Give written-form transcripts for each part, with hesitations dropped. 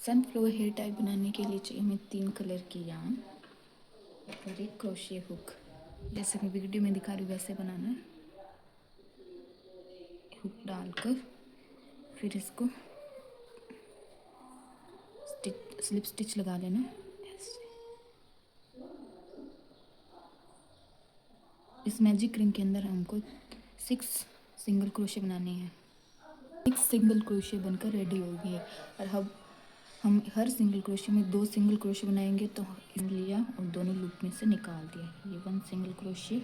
Sunflower hair tie बनाने के लिए चाहिए हमें 3 कलर की यार्न और एक क्रोशिया हुक। जैसे मैं वीडियो में दिखा रही हूँ वैसे बनाना है। हुक डालकर फिर इसको स्लिप स्टिच लगा लेना है ऐसे। इस मैजिक रिंग के अंदर हमको 6 सिंगल क्रोशिया बनाने हैं। 6 सिंगल क्रोशिया बनकर रेडी हो गई है। और अब हम हर सिंगल क्रोशिया में 2 सिंगल क्रोशिया बनाएंगे। तो लिया और दोनों लूप में से निकाल दिया। ये 1 सिंगल क्रोशिया,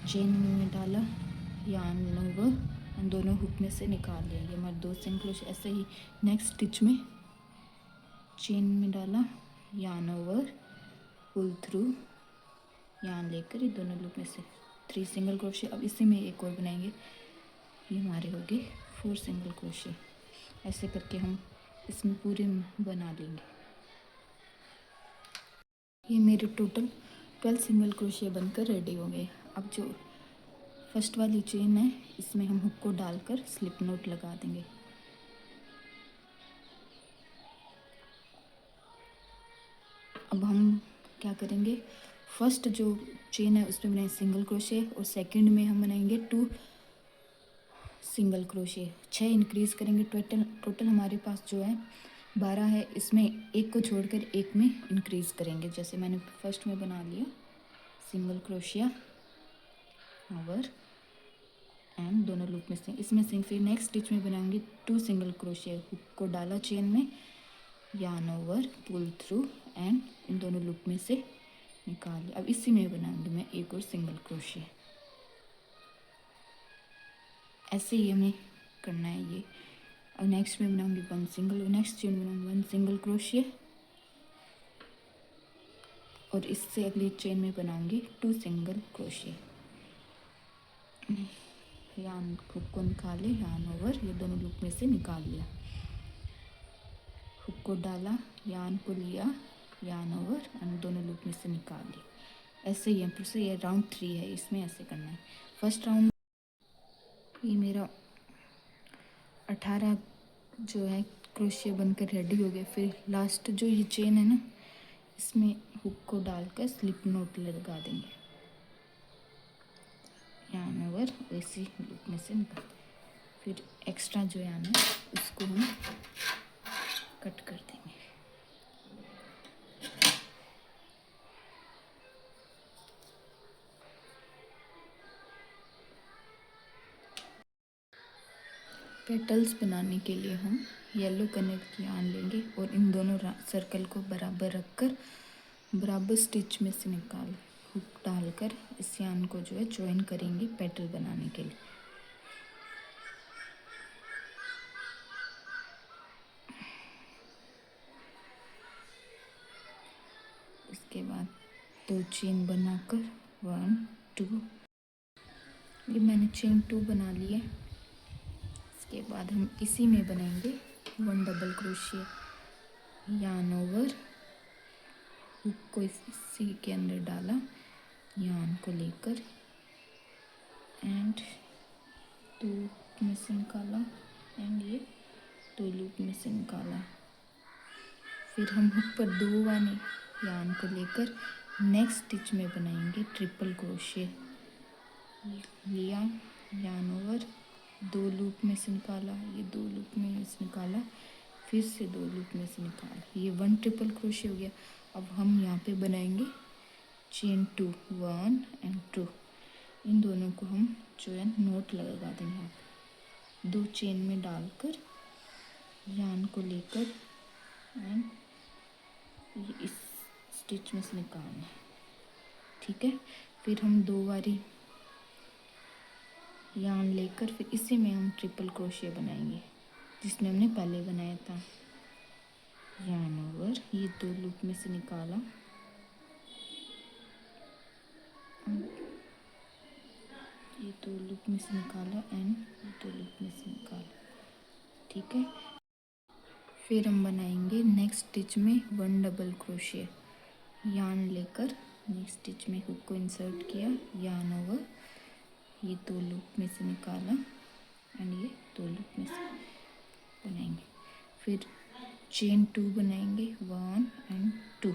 चेन में डाला, यार्न ओवर, दोनों हुक में से निकाल लिया। ये हमारे 2 सिंगल क्रोशिया। ऐसे ही नेक्स्ट स्टिच में चेन में डाला, yarn over, pull through, yarn लेकर ये दोनों लूप में से 3 सिंगल क्रोशिया। अब इसी में एक और बनाएंगे। ये हमारे हो गए 4 सिंगल क्रोशिया। ऐसे करके हम इसमें पूरे बना लेंगे। ये मेरे टोटल 12 सिंगल क्रोशिया बनकर रेडी हो गए। अब जो फर्स्ट वाली चेन है इसमें हम हुक को डालकर स्लिप नोट लगा देंगे। अब हम क्या करेंगे, फर्स्ट जो चेन है उसमें बनाएंगे सिंगल क्रोशिया और सेकंड में हम बनाएंगे 2 सिंगल क्रोशिया। 6 इंक्रीज़ करेंगे। टोटल हमारे पास जो है 12 है। इसमें एक को छोड़कर एक में इंक्रीज़ करेंगे। जैसे मैंने फर्स्ट में बना लिया सिंगल क्रोशिया ओवर एंड दोनों लूप में से इसमें से फिर नेक्स्ट स्टिच में बनाएंगे 2 सिंगल क्रोशिया। हुक को डाला चेन में, yarn over, pull through and इन दोनों लूप में से निकाल लिया। अब इसी में बनाऊंगी मैं एक और सिंगल क्रोशिया। ऐसे ही हमें करना है ये। अब नेक्स्ट में बनाऊंगी 1 सिंगल, नेक्स्ट चेन में बनाऊंगी 1 सिंगल क्रोशिया और इससे अगली चेन में बनाऊंगी 2 सिंगल क्रोशिया। यार्न हुक को निकाले, यार्न ओवर, ये दोनों लूप में से निकाल लिया। हुक को डाला, यार्न को लिया, यार्न ओवर एंड दोनों लूप में से निकाल लिया। ऐसे ही है। फिर से ये राउंड 3 है, इसमें ऐसे करना है। फर्स्ट राउंड ये मेरा 18 जो है क्रोशिया बनकर रेडी हो गया। फिर लास्ट जो ये चेन है ना इसमें हुक को डालकर स्लिप नोट लगा देंगे, यार्न ओवर, इसी लूप में से निकाल। फिर एक्स्ट्रा जो यार्न है उसको हम कट कर देंगे। पेटल्स बनाने के लिए हम येलो कलर की यार्न लेंगे और इन दोनों सर्कल को बराबर रखकर बराबर स्टिच में से निकाल हुक डालकर इस यार्न को जो है ज्वाइन करेंगे पेटल बनाने के लिए। इसके बाद 2 चेन बनाकर 1 2, ये मैंने चेन 2 बना ली है। इसके बाद हम इसी में बनाएंगे 1 double crochet, yarn over, hook को इसी के अंदर डाला, यार्न को लेकर एंड 2 में से निकाला एंड ये 2 लूप में से निकाला। फिर हम हुक पर 2 वाले यार्न को लेकर नेक्स्ट स्टिच में बनाएंगे ट्रिपल क्रोशिया। लिया, यार्न ओवर, 2 लूप में से निकाला, ये 2 लूप में से निकाला, फिर से 2 लूप में से निकाला। ये 1 ट्रिपल क्रोशिया हो गया। अब हम यहाँ पे बनाएंगे चेन 2 1 एंड 2। इन दोनों को हम जो है नोट लगा देंगे यहाँ पे 2 चेन में डालकर यार्न को लेकर एंड ये इस स्टिच में से निकालना है। ठीक है। फिर हम 2 बारी यार्न लेकर फिर इसी में हम ट्रिपल क्रोशिया बनाएंगे जिसमें हमने पहले बनाया था। यार्न ओवर, ये 2 लूप में से निकाला, ये 2 लूप में से निकाला एंड ये 2 लूप में से निकाला। ठीक है। फिर हम बनाएंगे नेक्स्ट स्टिच में 1 डबल क्रोशिया, यार्न लेकर नेक्स्ट स्टिच में हुक को इंसर्ट किया, यार्न ओवर, ये 2 लूप में से निकाला एंड ये 2 लूप में से बनाएंगे। फिर चेन 2 बनाएंगे 1 एंड 2।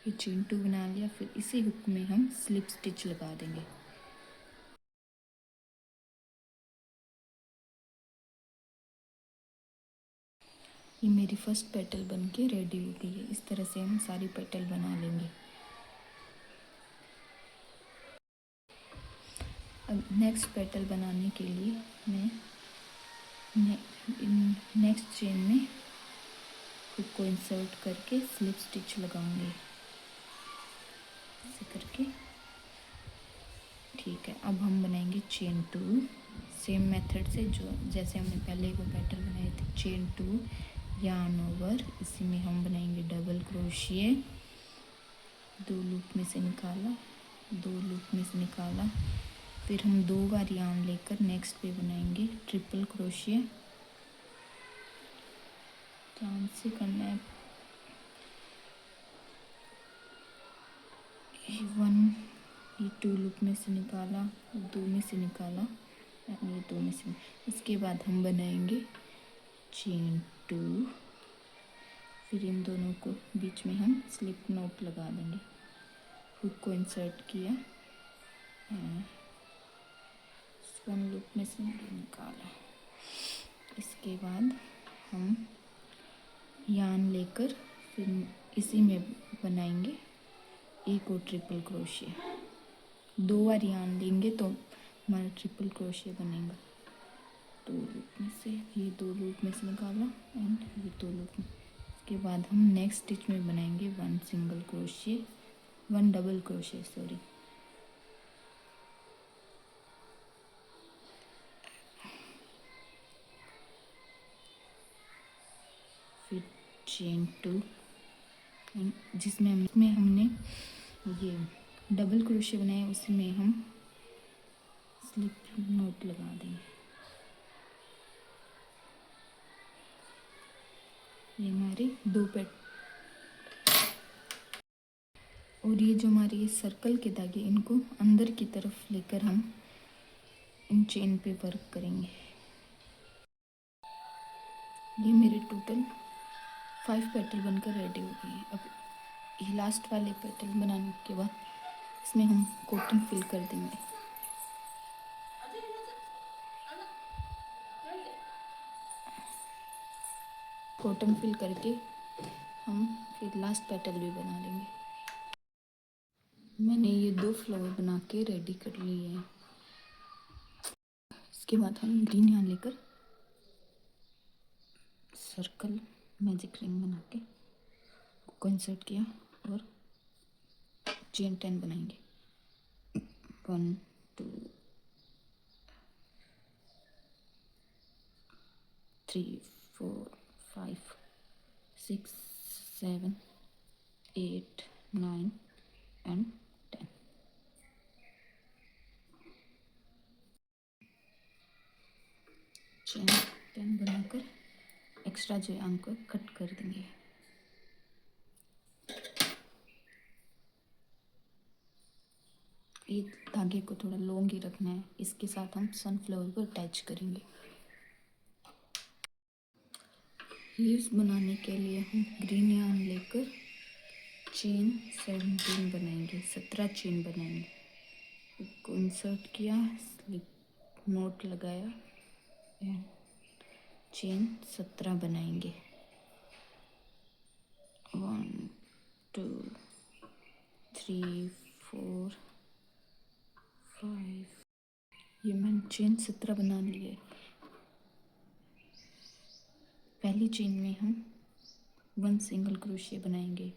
ये चेन 2 बना लिया। फिर इसी हुक में हम स्लिप स्टिच लगा देंगे। ये मेरी फर्स्ट पेटल बन के रेडी हो गई है। इस तरह से हम सारी पेटल बना लेंगे। अब नेक्स्ट पेटल बनाने के लिए मैं नेक्स्ट चेन में हुक को इंसर्ट करके स्लिप स्टिच लगाऊंगी ऐसे करके। ठीक है, अब हम बनाएंगे चेन 2 सेम मेथड से, जो जैसे हमने पहले वो पेटल बनाए थे। चेन 2 यार्न ओवर, इसी में हम बनाएंगे डबल क्रोशिए। 2 लूप में से निकाला, 2 लूप में से निकाला। फिर हम 2 बार यार्न लेकर नेक्स्ट पे बनाएंगे ट्रिपल क्रोशिए। ध्यान से करना है। 1 ये 2 लूप में से निकाला, 2 में से निकाला, ये 2 में से। इसके बाद हम बनाएंगे चेन 2। फिर इन दोनों को बीच में हम स्लिप नॉट लगा देंगे। हुक को इंसर्ट किया, 1 लूप में से निकाला। इसके बाद हम यार्न लेकर फिर इसी में बनाएंगे एक और ट्रिपल क्रोशिया। 2 बार यार्न लेंगे तो हमारा ट्रिपल क्रोशिया बनेगा। 2 लूप में से, ये 2 लूप में से निकाला एंड ये 2 लूप में। इसके बाद हम नेक्स्ट स्टिच में बनाएंगे 1 single crochet, 1 double crochet sorry. फिर चेन 2 जिसमें हमने ये डबल क्रोशिया बनाया, उसी में हम स्लिप नॉट लगा देंगे। ये हमारे 2 पेट, और ये जो हमारे ये सर्कल के धागे, इनको अंदर की तरफ लेकर हम इन चेन पे वर्क करेंगे। ये मेरे टोटल 5 पेटल बनकर रेडी हो गई है। अब ये लास्ट वाले पेटल बनाने के बाद इसमें हम कॉटन फिल कर देंगे। कॉटन फिल करके हम फिर लास्ट पेटल भी बना लेंगे। मैंने ये 2 फ्लावर बना के रेडी कर लिए हैं। इसके बाद हम ग्रीन यहाँ लेकर सर्कल मैजिक रिंग बना के को इंसर्ट किया और चेन 10 बनाएंगे। 1 2 3 4 5 6 7 8 9 एंड 10। चेन 10 बनाकर एक्स्ट्रा जो यार्न को कट कर देंगे। ये धागे को थोड़ा लॉन्ग ही रखना है। इसके साथ हम सनफ्लावर को अटैच करेंगे। लीव्स बनाने के लिए हम ग्रीन यार्न लेकर चेन 17 बनाएंगे, 17 चेन बनाएंगे। इसको इंसर्ट किया, स्लिप नॉट लगाया एंड चेन 17 बनाएंगे। 1 2 3 4 5। ये मैंने चेन 17 बना ली है। पहली चेन में हम 1 सिंगल क्रोशिया बनाएंगे।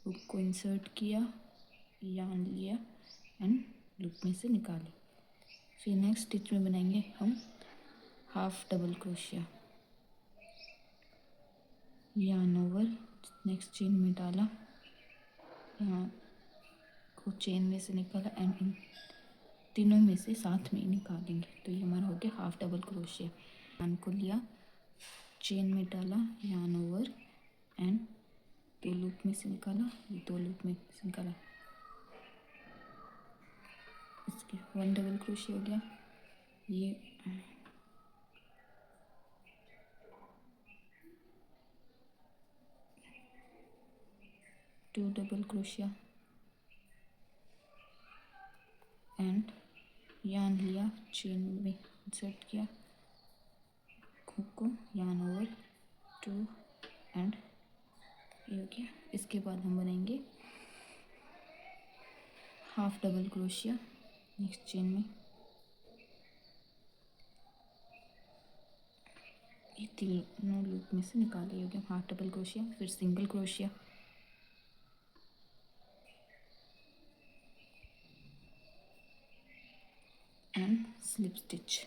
हुक को इंसर्ट किया, यार्न लिया एंड लूप में से निकाले। फिर नेक्स्ट स्टिच में बनाएंगे हम half double crochet. Yarn over, next chain में डाला, यहाँ को चेन में से निकाला एंड इन तीनों में से साथ में निकालेंगे। तो ये हमारा हो गया हाफ डबल क्रोशिया। यार्न को लिया, चेन में डाला, यार्न ओवर एंड 2 लूप में से निकाला, ये 2 लूप में से निकाला। इसके 1 डबल क्रोशिया हो गया, ये 2 डबल क्रोशिया एंड यान लिया, चेन में इंसर्ट किया, हुक को यान ओवर 2 एंड ये हो गया। इसके बाद हम बनाएंगे half double crochet next chain में, ये तीनों लूप में से निकाले, हो गया हाफ डबल क्रोशिया, फिर single crochet and slip stitch.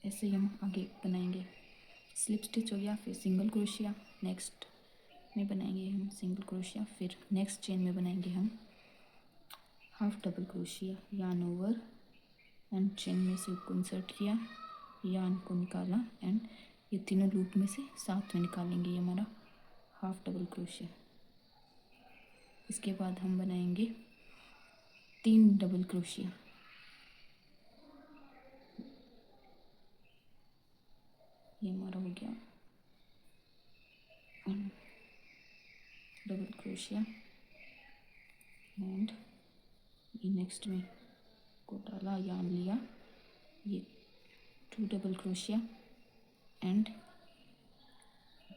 ऐसे ही हम आगे बनाएंगे। स्लिप स्टिच हो गया, फिर सिंगल क्रोशिया, नेक्स्ट में बनाएंगे हम सिंगल क्रोशिया, फिर नेक्स्ट चेन में बनाएंगे हम हाफ डबल क्रोशिया, यान ओवर एंड चेन में से को इंसर्ट किया, यान को निकाला एंड ये तीनों लूप में से साथ में निकालेंगे, ये हमारा हाफ डबल क्रोशिया। इसके बाद हम बनाएंगे 3 डबल क्रोशिया, ये हमारा हो गया डबल क्रोशिया एंड ये नेक्स्ट में को डाला, यान लिया, ये 2 double crochet and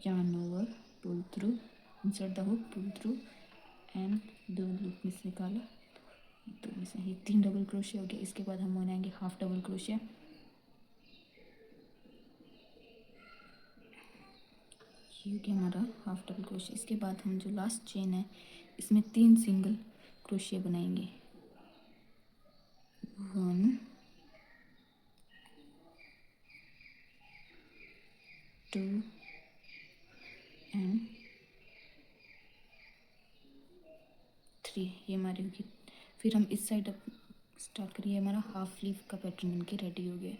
yarn over, pull through, insert the hook, pull through and 2 loop में से निकाला, 2 में से ये 3 डबल क्रोशिया हो गया। इसके बाद हम बनाएंगे हाफ डबल क्रोशिया, ये हो गया हमारा हाफ डबल क्रोशिया। इसके बाद हम जो लास्ट चेन है इसमें 3 सिंगल क्रोशिया बनाएंगे, 1 2 एंड 3, ये हमारी होगी। फिर हम इस साइड अब स्टार्ट करिए, हमारा हाफ स्लीव का पैटर्न बनके रेडी हो गया।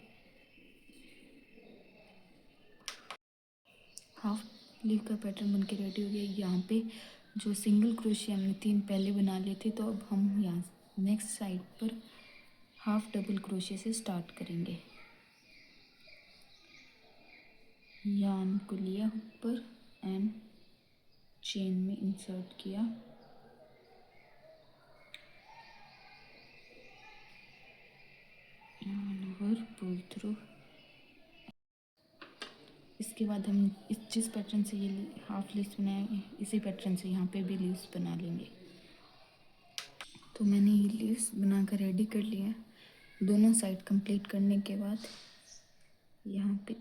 हाफ स्लीव का पैटर्न बनके रेडी हो गया। यहाँ पे जो सिंगल क्रोशिया हमने 3 पहले बना लिए थे, तो अब हम यहाँ नेक्स्ट साइड पर हाफ डबल क्रोशिया से स्टार्ट करेंगे। यान को लिया ऊपर एंड चेन में इंसर्ट किया, यान ओवर, पुल थ्रू। इसके बाद हम जिस पैटर्न से ये हाफ लीव्स बनाए इसी पैटर्न से यहाँ पे भी लीव्स बना लेंगे। तो मैंने ये लीव्स बनाकर रेडी कर लिया है। दोनों साइड कंप्लीट करने के बाद यहाँ पे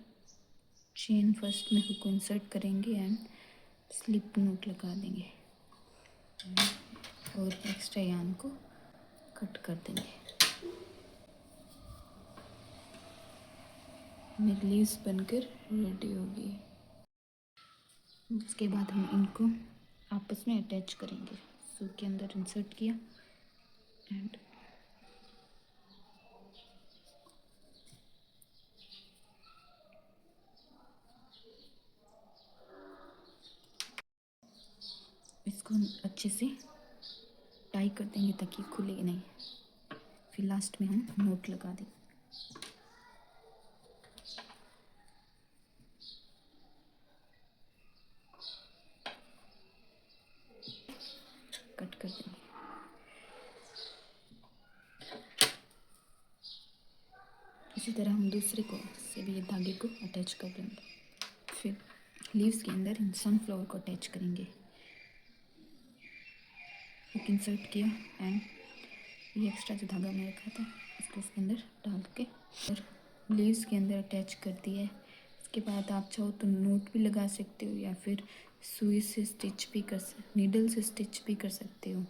चेन फर्स्ट में हुक को इंसर्ट करेंगे एंड स्लिप नोट लगा देंगे और एक्स्ट्रा यान को कट कर देंगे। मेरी लीव्स बनकर रेडी हो गई। उसके बाद हम इनको आपस में अटैच करेंगे। सूट के अंदर इंसर्ट किया एंड इसको अच्छे से टाई कर देंगे ताकि खुले नहीं। फिर लास्ट में हम नोट लगा देंगे। कट कर देंगे। इसी तरह हम दूसरे को से भी धागे को अटैच कर देंगे। फिर लीव्स के अंदर सनफ्लावर को अटैच करेंगे। हुक इंसर्ट किया एंड ये एक्स्ट्रा जो धागा मैंने रखा था इसको इसके अंदर डाल के और लीव्स के अंदर अटैच कर दिया है। इसके बाद आप चाहो तो नोट भी लगा सकते हो या फिर सुई से स्टिच भी नीडल से स्टिच भी कर सकते हो।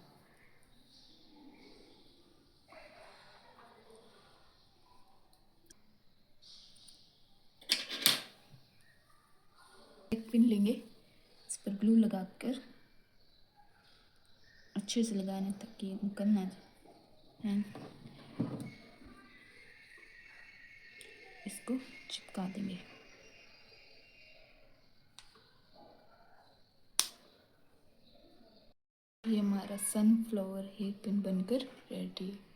एक पिन लेंगे, इस पर ग्लू लगाकर अच्छे से लगाना ताकि निकल ना जाए एंड इसको चिपका देंगे। ये हमारा सनफ्लावर हेयर पिन बनकर रेडी है।